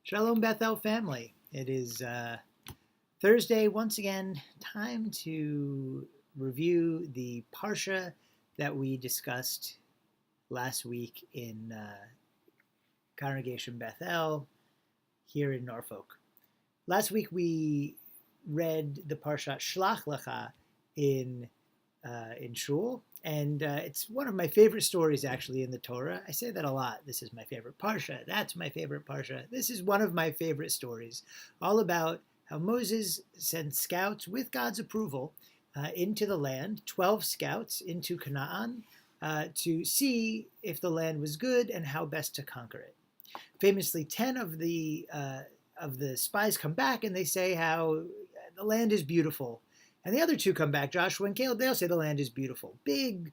Shalom Bethel family. It is Thursday once again. Time to review the Parsha that we discussed last week in Congregation Bethel here in Norfolk. Last week we read the Parsha Shelach Licha in shul, and it's one of my favorite stories actually in the Torah. I say that a lot. This is my favorite Parsha. That's my favorite Parsha. This is one of my favorite stories, all about how Moses sent scouts with God's approval into the land, 12 scouts into Canaan, to see if the land was good and how best to conquer it. Famously, 10 of the spies come back and they say how the land is beautiful. And the other two come back, Joshua and Caleb, they'll say the land is beautiful. Big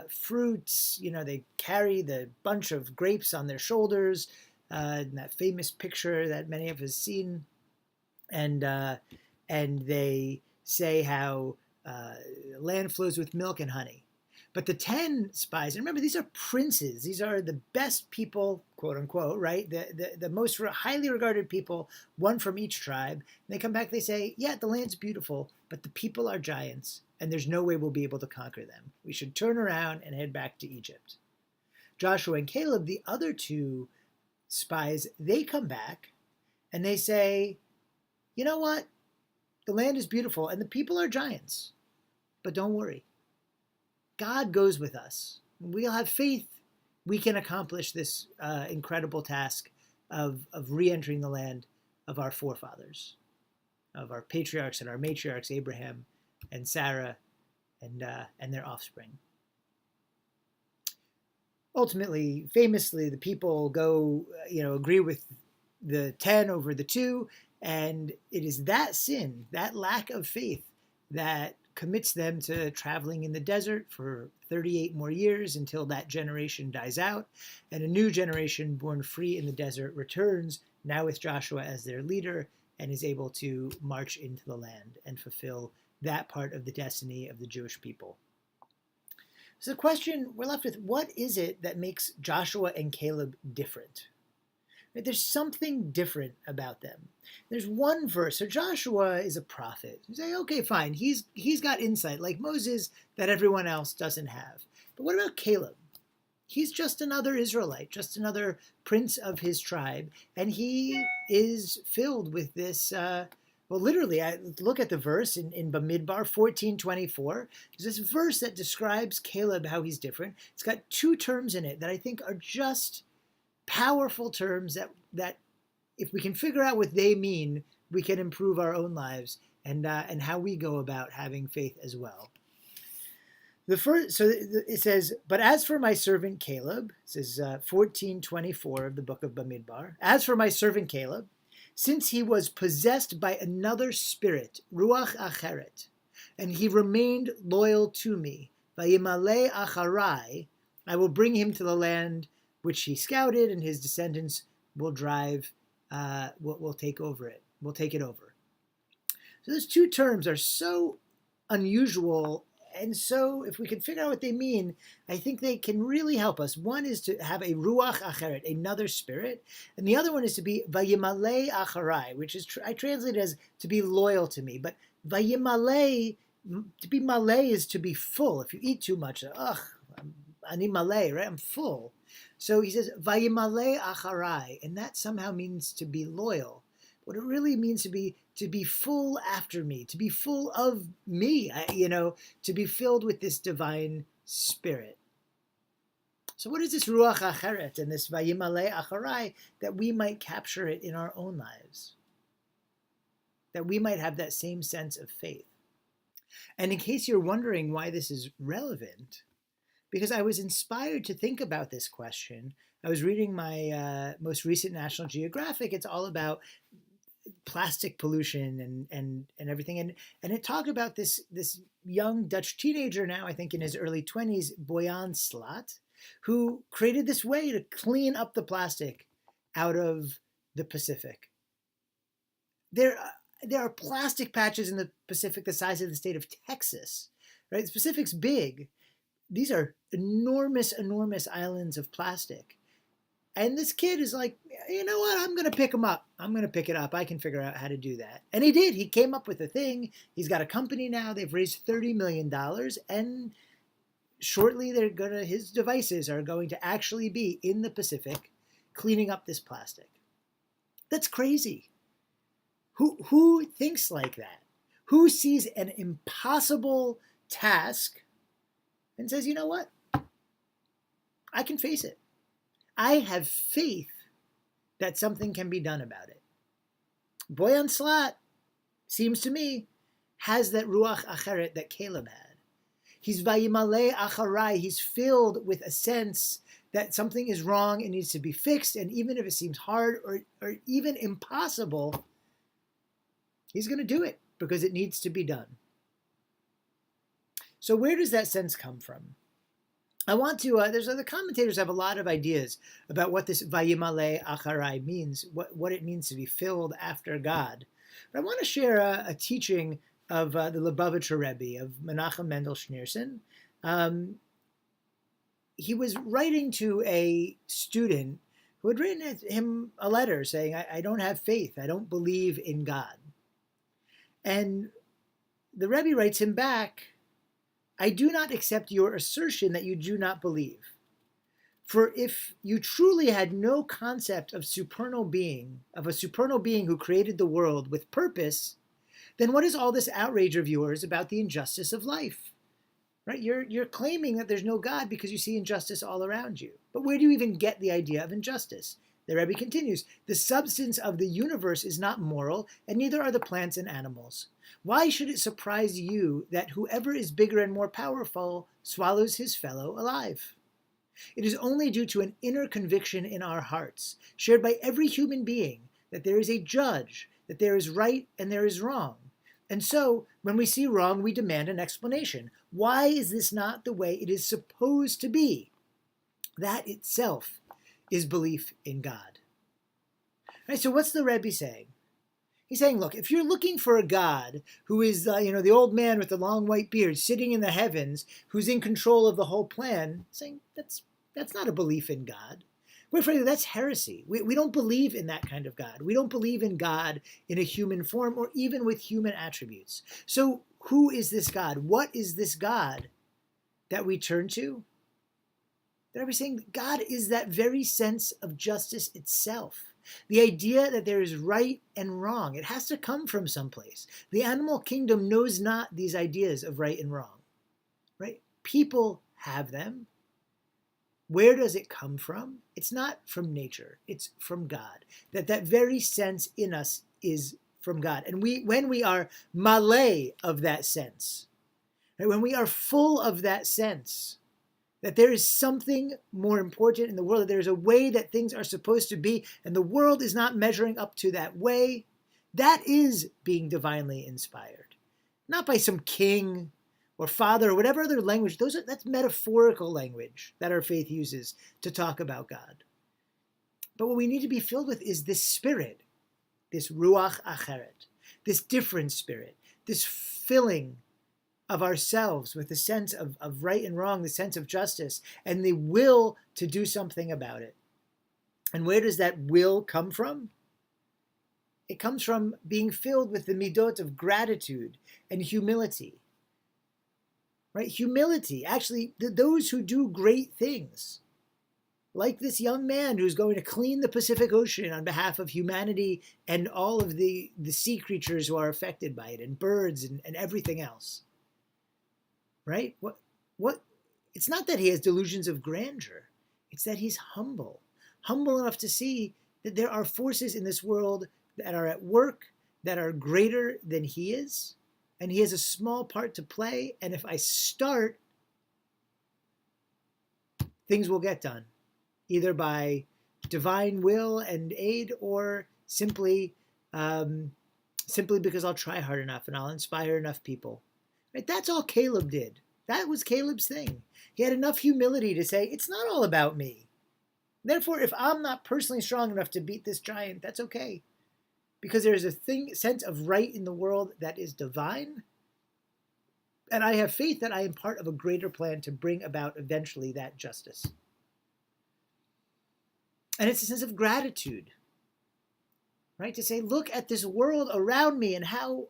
fruits, they carry the bunch of grapes on their shoulders, in that famous picture that many of us seen. And they say how land flows with milk and honey. But the 10 spies, and remember, these are princes. These are the best people, quote unquote, right? The most highly regarded people, one from each tribe. And they come back, they say, yeah, the land's beautiful, but the people are giants, and there's no way we'll be able to conquer them. We should turn around and head back to Egypt. Joshua and Caleb, the other two spies, they come back, and they say, you know what? The land is beautiful, and the people are giants, but don't worry. God goes with us. We'll have faith we can accomplish this incredible task of re-entering the land of our forefathers, of our patriarchs and our matriarchs, Abraham and Sarah and their offspring. Ultimately, famously, the people go, agree with the 10 over the 2, and it is that sin, that lack of faith, that commits them to traveling in the desert for 38 more years until that generation dies out, and a new generation born free in the desert returns, now with Joshua as their leader, and is able to march into the land and fulfill that part of the destiny of the Jewish people. So the question we're left with, what is it that makes Joshua and Caleb different? There's something different about them. There's one verse. So Joshua is a prophet. You say, okay, fine. He's got insight like Moses that everyone else doesn't have. But what about Caleb? He's just another Israelite, just another prince of his tribe. And he is filled with this, literally, I look at the verse in Bamidbar 14:24. There's this verse that describes Caleb, how he's different. It's got two terms in it that I think are just powerful terms that if we can figure out what they mean, we can improve our own lives and how we go about having faith as well. The first, so it says, but as for my servant Caleb, it says 14:24 of the book of Bamidbar, as for my servant Caleb, since he was possessed by another spirit, ruach acheret, and he remained loyal to me, vayimale acharai, I will bring him to the land which he scouted, and his descendants will drive, will take over it. Will take it over. So those two terms are so unusual, and so if we can figure out what they mean, I think they can really help us. One is to have a ruach acheret, another spirit, and the other one is to be vayimale acharai, which is I translate it as to be loyal to me. But vayimale, to be malay is to be full. If you eat too much, ani malay, right? I'm full. So he says, vayimale acharai, and that somehow means to be loyal. What it really means to be full after me, to be full of me, to be filled with this divine spirit. So what is this ruach acheret and this vayimale acharai that we might capture it in our own lives? That we might have that same sense of faith. And in case you're wondering why this is relevant, because I was inspired to think about this question. I was reading my most recent National Geographic. It's all about plastic pollution and everything. And it talked about this young Dutch teenager now, I think in his early 20s, Boyan Slat, who created this way to clean up the plastic out of the Pacific. There are plastic patches in the Pacific the size of the state of Texas, right? The Pacific's big. These are enormous, enormous islands of plastic. And this kid is like, you know what? I'm going to pick him up. I'm going to pick it up. I can figure out how to do that. And he did. He came up with a thing. He's got a company now. They've raised $30 million. And shortly, his devices are going to actually be in the Pacific cleaning up this plastic. That's crazy. Who thinks like that? Who sees an impossible task and says, you know what? I can face it. I have faith that something can be done about it. Boyan Slat, seems to me, has that ruach acheret that Caleb had. He's vayimale acharai. He's filled with a sense that something is wrong and needs to be fixed, and even if it seems hard or even impossible, he's going to do it because it needs to be done. So where does that sense come from? I want to, the commentators have a lot of ideas about what this vayimale acharai means, what it means to be filled after God. But I want to share a teaching of the Lubavitcher Rebbe, of Menachem Mendel Schneerson. He was writing to a student who had written him a letter saying, I don't have faith, I don't believe in God. And the Rebbe writes him back, I do not accept your assertion that you do not believe. For if you truly had no concept of a supernal being who created the world with purpose, then what is all this outrage of yours about the injustice of life? Right? You're claiming that there's no God because you see injustice all around you. But where do you even get the idea of injustice? The Rebbe continues, the substance of the universe is not moral, and neither are the plants and animals. Why should it surprise you that whoever is bigger and more powerful swallows his fellow alive? It is only due to an inner conviction in our hearts, shared by every human being, that there is a judge, that there is right and there is wrong. And so, when we see wrong, we demand an explanation. Why is this not the way it is supposed to be? That itself is belief in God. Right, so what's the Rebbe saying? He's saying, look, if you're looking for a God who is, the old man with the long white beard sitting in the heavens, who's in control of the whole plan, saying that's not a belief in God. Quite frankly, that's heresy. We don't believe in that kind of God. We don't believe in God in a human form or even with human attributes. So who is this God? What is this God that we turn to? That Rebbe is saying God is that very sense of justice itself. The idea that there is right and wrong, it has to come from someplace. The animal kingdom knows not these ideas of right and wrong. Right? People have them. Where does it come from? It's not from nature. It's from God. That very sense in us is from God. And when we are malay of that sense, right, when we are full of that sense, that there is something more important in the world, that there is a way that things are supposed to be, and the world is not measuring up to that way, that is being divinely inspired. Not by some king or father or whatever other language. That's metaphorical language that our faith uses to talk about God. But what we need to be filled with is this spirit, this ruach acheret, this different spirit, this filling of ourselves with the sense of right and wrong, the sense of justice, and the will to do something about it. And where does that will come from? It comes from being filled with the midot of gratitude and humility. Right? Humility, actually, those who do great things, like this young man who's going to clean the Pacific Ocean on behalf of humanity and all of the sea creatures who are affected by it, and birds and everything else. Right? What? It's not that he has delusions of grandeur. It's that he's humble enough to see that there are forces in this world that are at work that are greater than he is, and he has a small part to play. And if I start, things will get done, either by divine will and aid, or simply because I'll try hard enough and I'll inspire enough people. Right? That's all Caleb did. That was Caleb's thing. He had enough humility to say, it's not all about me. Therefore, if I'm not personally strong enough to beat this giant, that's okay. Because there is a sense of right in the world that is divine. And I have faith that I am part of a greater plan to bring about eventually that justice. And it's a sense of gratitude, right? To say, look at this world around me and how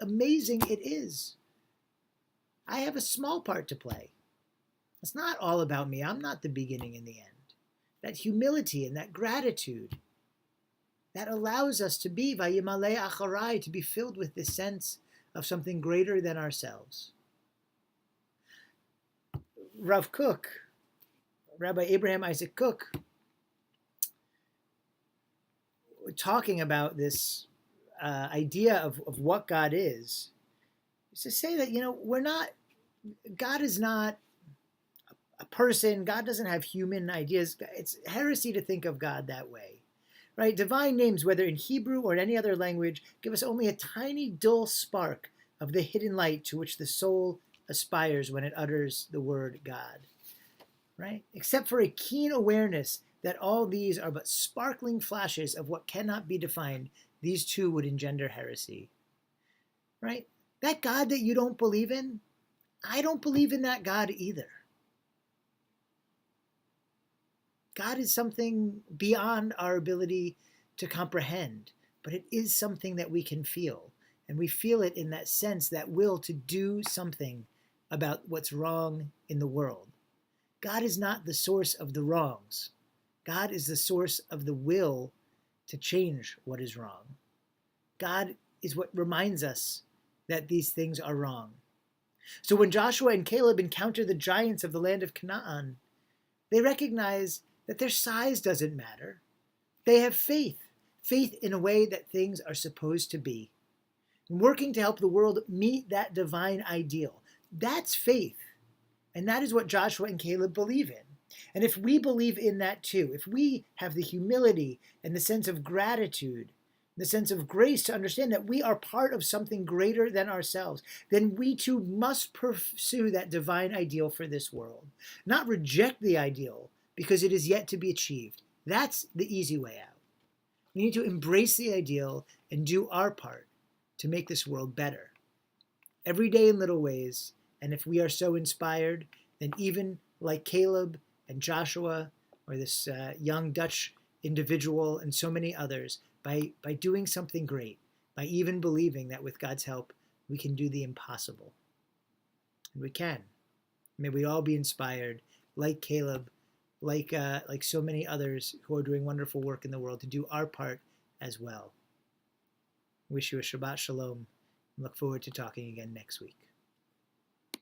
amazing it is. I have a small part to play. It's not all about me. I'm not the beginning and the end. That humility and that gratitude, that allows us to be Vayimale Acharai, to be filled with this sense of something greater than ourselves. Rav Kook, Rabbi Abraham Isaac Kook, talking about this idea of what God is to say that, God is not a person. God doesn't have human ideas. It's heresy to think of God that way, right? Divine names, whether in Hebrew or in any other language, give us only a tiny dull spark of the hidden light to which the soul aspires when it utters the word God, right? Except for a keen awareness that all these are but sparkling flashes of what cannot be defined, these too would engender heresy, right? That God that you don't believe in, I don't believe in that God either. God is something beyond our ability to comprehend, but it is something that we can feel. And we feel it in that sense, that will to do something about what's wrong in the world. God is not the source of the wrongs. God is the source of the will to change what is wrong. God is what reminds us that these things are wrong. So when Joshua and Caleb encounter the giants of the land of Canaan, they recognize that their size doesn't matter. They have faith in a way that things are supposed to be, and working to help the world meet that divine ideal. That's faith. And that is what Joshua and Caleb believe in. And if we believe in that too, if we have the humility and the sense of gratitude, the sense of grace to understand that we are part of something greater than ourselves, then we too must pursue that divine ideal for this world. Not reject the ideal because it is yet to be achieved. That's the easy way out. We need to embrace the ideal and do our part to make this world better. Every day in little ways, and if we are so inspired, then even like Caleb and Joshua, or this young Dutch individual and so many others, by doing something great, by even believing that with God's help, we can do the impossible. And we can. May we all be inspired, like Caleb, like so many others who are doing wonderful work in the world, to do our part as well. Wish you a Shabbat Shalom, and look forward to talking again next week.